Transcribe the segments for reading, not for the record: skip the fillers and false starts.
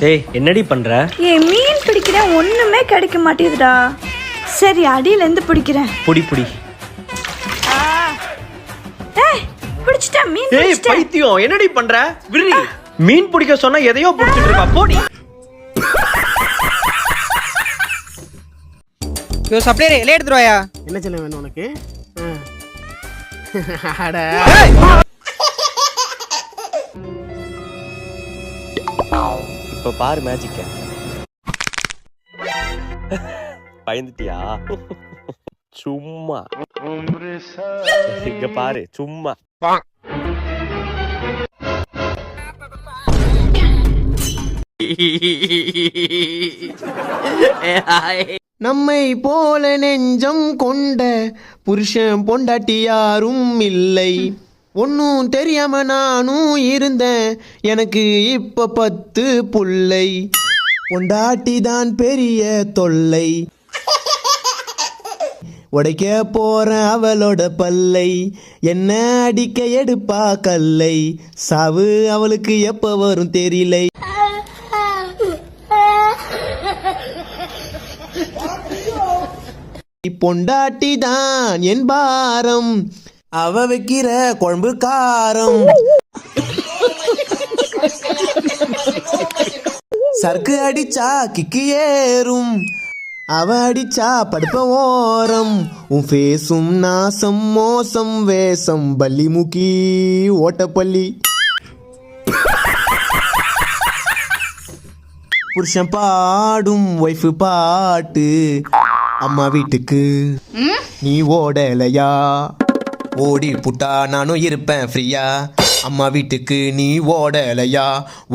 ஏய் என்னடி பண்ற? மீன் பிடிக்கிறேன், ஒண்ணுமே கிடைக்க மாட்டேதுடா. சரி அடியில இருந்து பிடிக்கிறேன். புடி புடி. பிடிச்சிட்டேன் மீன். ஏய் பைத்தியம், என்னடி பண்ற? விரி. மீன் பிடிக்க சொன்னா எதையோ பிடிச்சிட்டு இருக்கா, போடி. யோ சப்ளையர் இலைய எடுத்துட்டு வாயா. என்ன செல்லம் வேணும் உனக்கு? அட இப்ப பாரு மேஜிக்க. பயந்துட்டியா? சும்மா இங்க பாரு, சும்மா. நம்மை போல நெஞ்சம் கொண்ட புருஷன் பொண்டாட்டி யாரும் இல்லை. ஒன்னும் தெரியாம நானும் இருந்தேன், எனக்கு இப்ப 10 புள்ளை. பொண்டாட்டி தான் பெரிய தொல்லை, உடைக்க போற அவளோட பல்லை, என்ன அடிக்க எடுப்பா கல்லை. சாவு அவளுக்கு எப்ப வரும் தெரியலை. பொண்டாட்டி தான் என் பாரம், அவ வைக்கிற குழம்பு காரம். சர்க்கு அடிச்சா கிக்கு ஏறும், அவ அடிச்சா படுப்ப ஓரம். உன் ஃபேஸும் நாசம் மோசம் வேஷம், பள்ளி முக்கி ஓட்டப்பள்ளி. புருஷன் பாடும் ஒய்ஃபு பாட்டு, அம்மா வீட்டுக்கு நீ ஓடலையா? ஓடி புட்டா நானும் இருப்பேன் ஃப்ரீயா. அம்மா வீட்டுக்கு நீ ஓடலையா?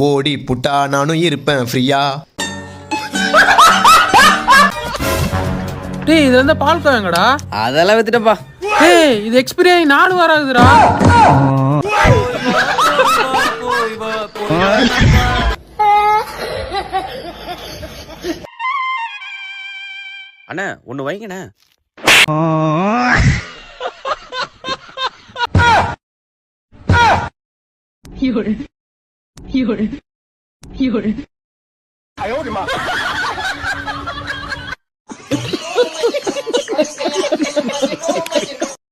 ஓடி புட்டா நானும் இருப்பேன் ஃப்ரீயா. டேய் இது வந்து பால் கோயங்கடா. அதெல்லாம் வித்துட்டப்பா. டேய் இது எக்ஸ்பீரி ஆகி 4 வாரம் ஆகுதுடா. அண்ணா ஒண்ணு வைங்கண்ணே. ஐயோ